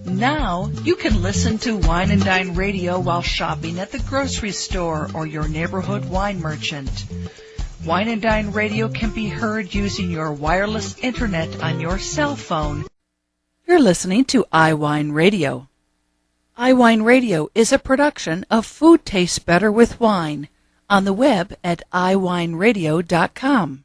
Now you can listen to Wine and Dine Radio while shopping at the grocery store or your neighborhood wine merchant. Wine and Dine Radio can be heard using your wireless internet on your cell phone. You're listening to iWineRadio. iWineRadio is a production of Food Tastes Better with Wine on the web at iWineRadio.com.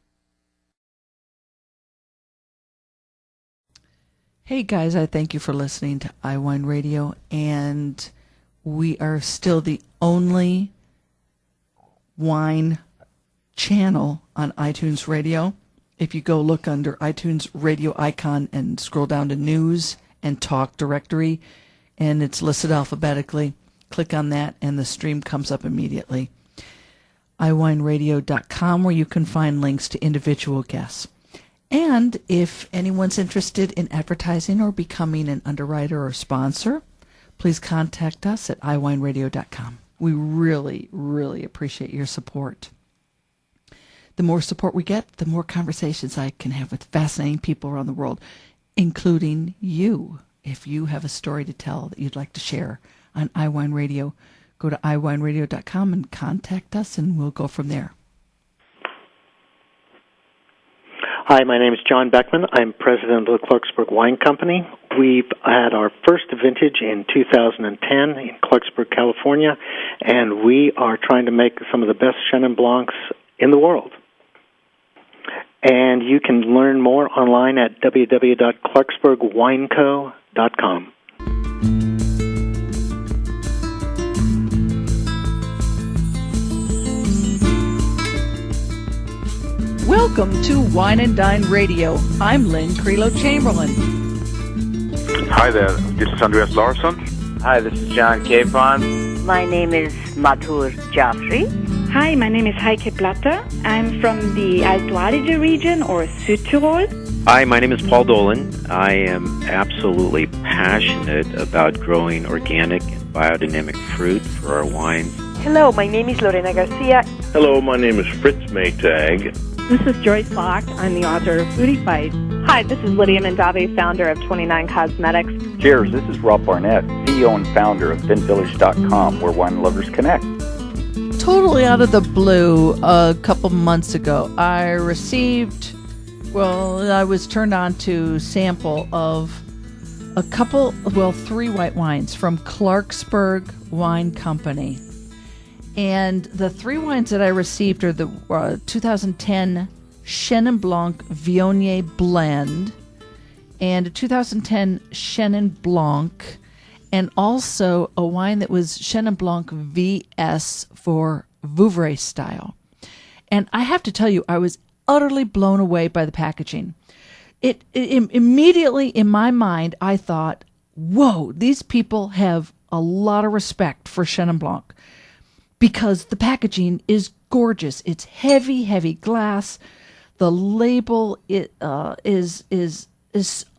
Hey guys, I thank you for listening to iWineRadio, and we are still the only wine channel on iTunes Radio. If you go look under iTunes radio icon and scroll down to News and Talk Directory, and it's listed alphabetically, click on that and the stream comes up immediately. iWineRadio.com, where you can find links to individual guests. And if anyone's interested in advertising or becoming an underwriter or sponsor, please contact us at iWineRadio.com. We really, really appreciate your support. The more support we get, the more conversations I can have with fascinating people around the world, including you. If you have a story to tell that you'd like to share on iWine Radio, go to iWineRadio.com and contact us, and we'll go from there. Hi, my name is John Beckman. I'm president of the Clarksburg Wine Company. We've had our first vintage in 2010 in Clarksburg, California, and we are trying to make some of the best Chenin Blancs in the world. And you can learn more online at www.clarksburgwineco.com. Welcome to Wine and Dine Radio. I'm Lynn Creelo-Chamberlain. Hi there, this is Andreas Larsson. Hi, this is John Capon. My name is Madhur Jaffrey. Hi, my name is Heike Platter. I'm from the Alto Adige region, or Südtirol. Hi, my name is Paul Dolan. I am absolutely passionate about growing organic and biodynamic fruit for our wines. Hello, my name is Lorena Garcia. Hello, my name is Fritz Maytag. This is Joyce Locke. I'm the author of Foodie Fight. Hi, this is Lydia Mandave, founder of 29 Cosmetics. Cheers, this is Rob Barnett, CEO and founder of VinVillage.com, where wine lovers connect. Totally out of the blue, a couple months ago, I was turned on to sample of three white wines from Clarksburg Wine Company. And the three wines that I received are the 2010 Chenin Blanc Viognier Blend, and a 2010 Chenin Blanc, and also a wine that was Chenin Blanc VS for Vouvray Style. And I have to tell you, I was utterly blown away by the packaging. It immediately, in my mind, I thought, whoa, these people have a lot of respect for Chenin Blanc, because the packaging is gorgeous. It's heavy, heavy glass. The label is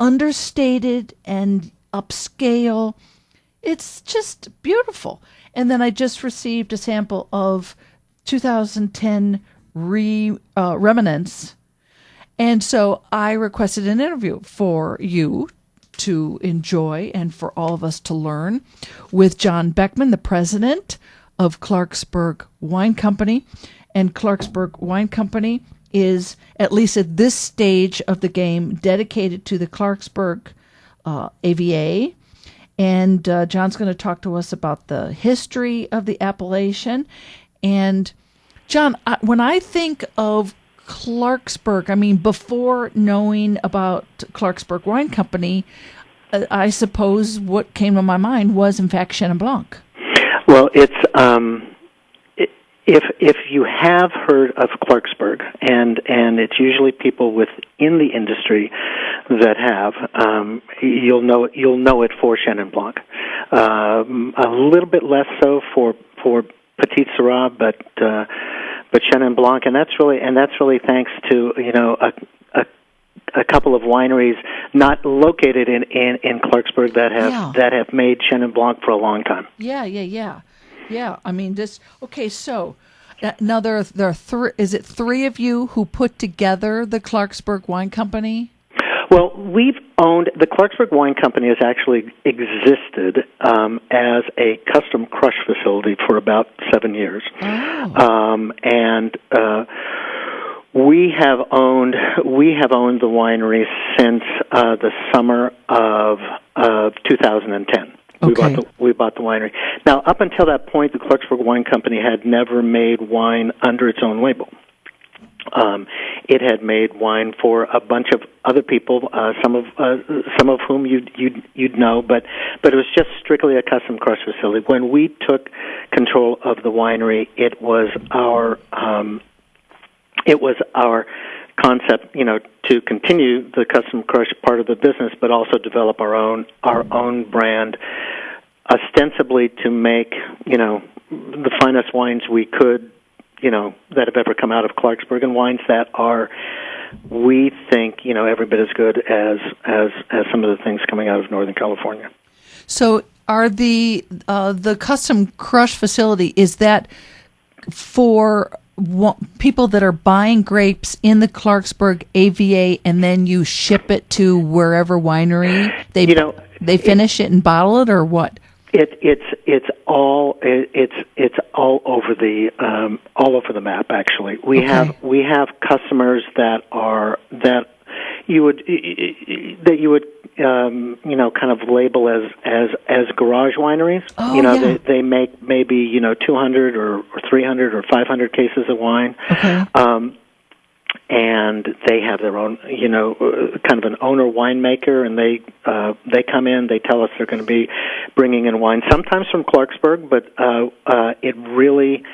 understated and upscale. It's just beautiful. And then I just received a sample of 2010 Remenance. And so I requested an interview for you to enjoy and for all of us to learn with John Beckman, the president of Clarksburg Wine Company. And Clarksburg Wine Company is, at least at this stage of the game, dedicated to the Clarksburg AVA. And John's going to talk to us about the history of the appellation. And John, when I think of Clarksburg, I mean, before knowing about Clarksburg Wine Company, I suppose what came to my mind was, in fact, Chenin Blanc. Well, it's if you have heard of Clarksburg, and it's usually people within the industry that have, you'll know it for Chenin Blanc. A little bit less so for Petit Syrah, but Chenin Blanc, and that's really thanks to a couple of wineries not located in Clarksburg that have made Chenin Blanc for a long time. Yeah. I mean, this. Okay, so now there are three. Is it three of you who put together the Clarksburg Wine Company? Well, the Clarksburg Wine Company has actually existed as a custom crush facility for about 7 years. And we have owned the winery since the summer of 2010. Okay. We bought the winery. Now, up until that point, the Clarksburg Wine Company had never made wine under its own label. It had made wine for a bunch of other people, some of whom you'd know, but it was just strictly a custom crush facility. When we took control of the winery, it was our concept, to continue the custom crush part of the business, but also develop our own brand, ostensibly to make the finest wines we could, that have ever come out of Clarksburg, and wines that are, we think, every bit as good as some of the things coming out of Northern California. So, are the custom crush facility, is that for people that are buying grapes in the Clarksburg AVA, and then you ship it to wherever winery they finish it and bottle it, or what? It's all over the map. Actually, we have customers that you would kind of label as garage wineries. They make maybe 200 or 300 or 500 cases of wine. Okay. And they have their own, kind of an owner winemaker, and they come in. They tell us they're going to be bringing in wine, sometimes from Clarksburg, but it really,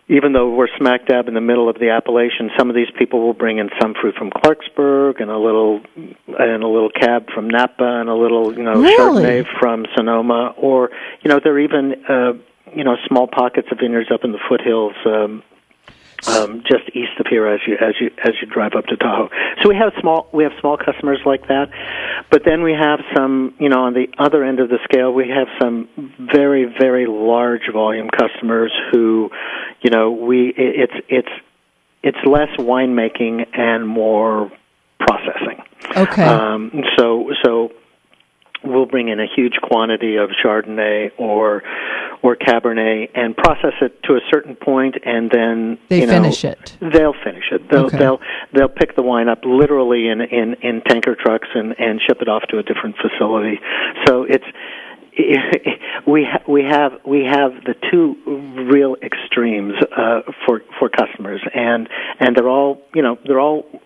even though we're smack dab in the middle of the appellation, some of these people will bring in some fruit from Clarksburg and a little Cab from Napa and a little Chardonnay from Sonoma, or they're even small pockets of vineyards up in the foothills. Just east of here as you drive up to Tahoe. So we have small customers like that, but then we have some, on the other end of the scale, we have some very, very large volume customers who, it's less winemaking and more processing. Okay. So we'll bring in a huge quantity of Chardonnay or Cabernet and process it to a certain point, and then finish it. They'll finish it. They'll pick the wine up literally in tanker trucks and ship it off to a different facility. So we have the two real extremes for customers, and they're all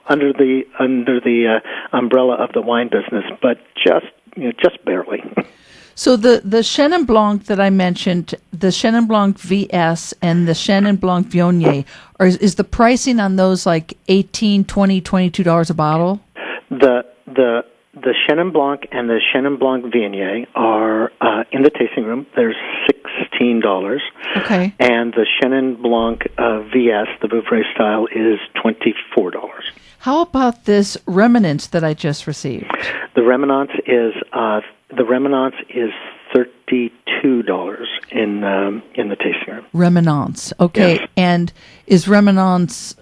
under the umbrella of the wine business, but just barely. So the Chenin Blanc that I mentioned, the Chenin Blanc VS and the Chenin Blanc Viognier, is the pricing on those like $18, $20, $22 a bottle? The Chenin Blanc and the Chenin Blanc Viognier are in the tasting room. They're $16. Okay. And the Chenin Blanc VS, the Vouvray Style, is $24. How about this Remenance that I just received? The Remenance is $32 in the tasting room. Remenance, okay. Yes. And is Remenance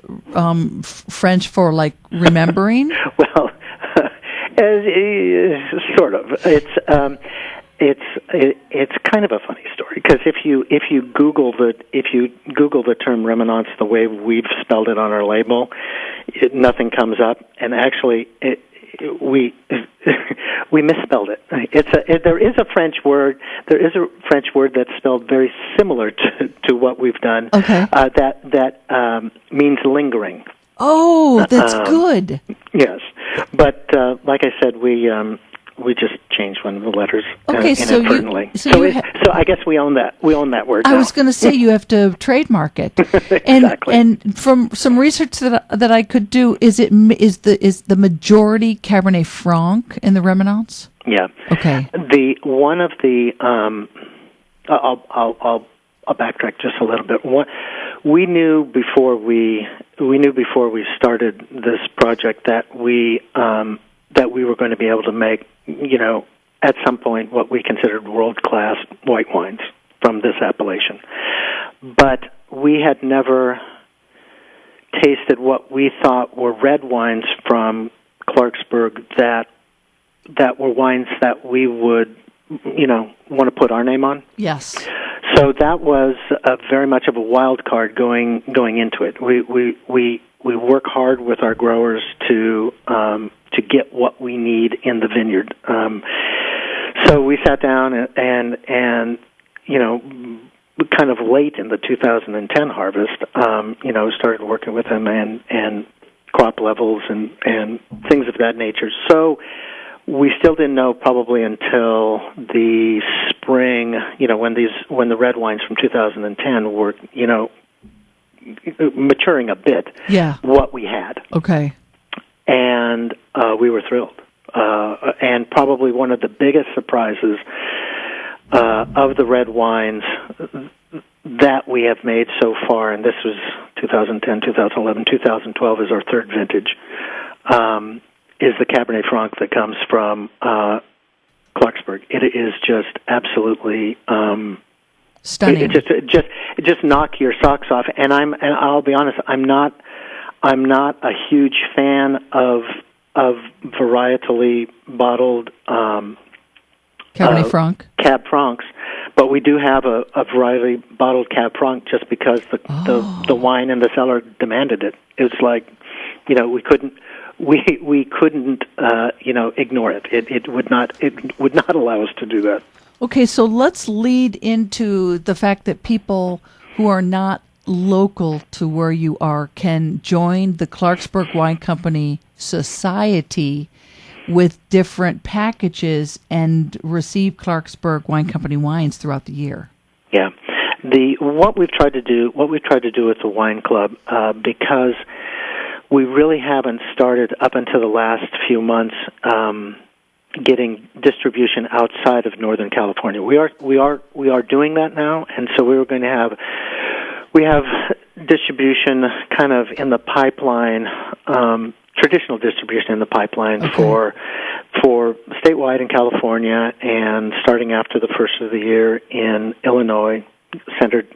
French for like remembering? Well, sort of. It's kind of a funny story, because if you Google the term Remenance the way we've spelled it on our label, nothing comes up, and actually we misspelled it. There is a French word that's spelled very similar to what we've done. Okay. That means lingering. Oh, that's good. Yes, but like I said, we just changed one of the letters inadvertently. So I guess we own that. We own that word now. I was going to say you have to trademark it. Exactly. And from some research that I could do, is the majority Cabernet Franc in the Remenance? Yeah. Okay. I'll backtrack just a little bit. We knew before we started this project that we were going to be able to make, at some point, what we considered world-class white wines from this appellation. But we had never tasted what we thought were red wines from Clarksburg that were wines that we would, want to put our name on. Yes. So that was very much of a wild card going into it. We work hard with our growers to get what we need in the vineyard. So we sat down and kind of late in the 2010 harvest, started working with them and crop levels and things of that nature. So we still didn't know probably until the spring, when the red wines from 2010 were, maturing a bit. Yeah. What we had. Okay. And we were thrilled. And probably one of the biggest surprises of the red wines that we have made so far, and this was 2010, 2011, 2012 is our third vintage, is the Cabernet Franc that comes from Clarksburg. It is just absolutely stunning. It just knock your socks off. And I'll be honest, I'm not a huge fan of varietally bottled Cabernet Franc. Cab Francs, but we do have a variety bottled Cab Franc just because the wine in the cellar demanded it. It's like, we couldn't ignore it. It would not allow us to do that. Okay, so let's lead into the fact that people who are not local to where you are can join the Clarksburg Wine Company Society with different packages and receive Clarksburg Wine Company wines throughout the year. Yeah, what we've tried to do with the wine club, because we really haven't started up until the last few months getting distribution outside of Northern California. We are doing that now, and so we have distribution kind of in the pipeline. Traditional distribution in the pipeline for statewide in California, and starting after the first of the year in Illinois, centered,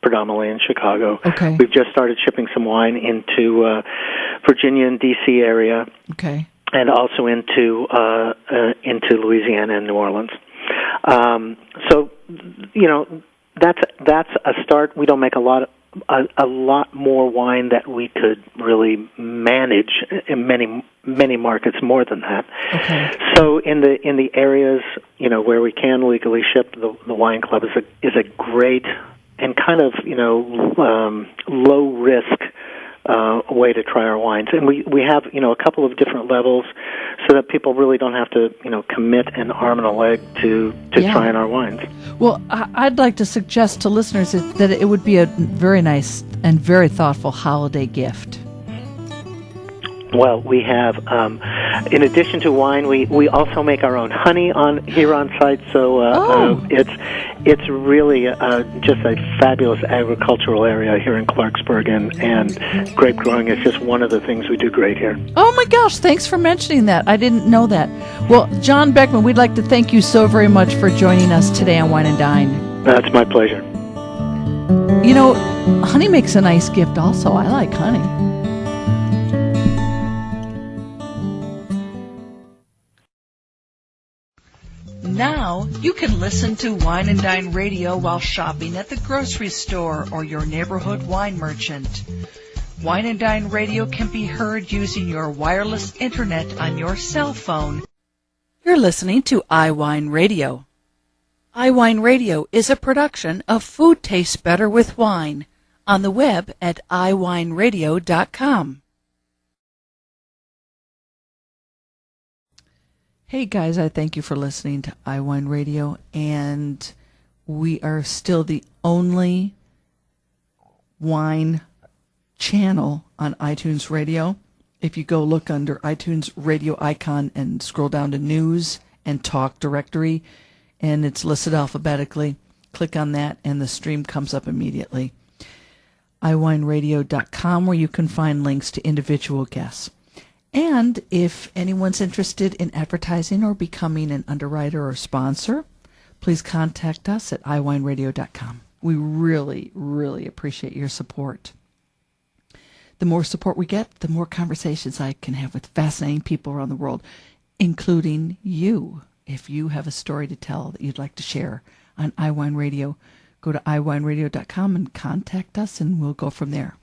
predominantly in Chicago. Okay. We've just started shipping some wine into Virginia and D.C. area. Okay. And also into Louisiana and New Orleans. So, that's a start. We don't make a lot more wine that we could really manage in many markets more than that. Okay. So in the areas where we can legally ship, the wine club is a great and kind of low risk way to try our wines, and we have a couple of different levels so that people really don't have to commit an arm and a leg to trying our wines. Well, I'd like to suggest to listeners that it would be a very nice and very thoughtful holiday gift. Well, we have, in addition to wine, we also make our own honey here on site. So it's really just a fabulous agricultural area here in Clarksburg, and grape growing is just one of the things we do great here. Oh my gosh! Thanks for mentioning that. I didn't know that. Well, John Beckman, we'd like to thank you so very much for joining us today on Wine and Dine. That's my pleasure. Honey makes a nice gift. Also, I like honey. Now, you can listen to Wine and Dine Radio while shopping at the grocery store or your neighborhood wine merchant. Wine and Dine Radio can be heard using your wireless internet on your cell phone. You're listening to iWineRadio. iWineRadio is a production of Food Tastes Better with Wine on the web at iWineRadio.com. Hey guys, I thank you for listening to iWine Radio, and we are still the only wine channel on iTunes Radio. If you go look under iTunes radio icon and scroll down to News and Talk Directory, and it's listed alphabetically, click on that and the stream comes up immediately. iWineRadio.com, where you can find links to individual guests. And if anyone's interested in advertising or becoming an underwriter or sponsor, please contact us at iWineRadio.com. We really, really appreciate your support. the more support we get, the more conversations I can have with fascinating people around the world, including you. If you have a story to tell that you'd like to share on iWine Radio, go to iWineRadio.com and contact us, and we'll go from there.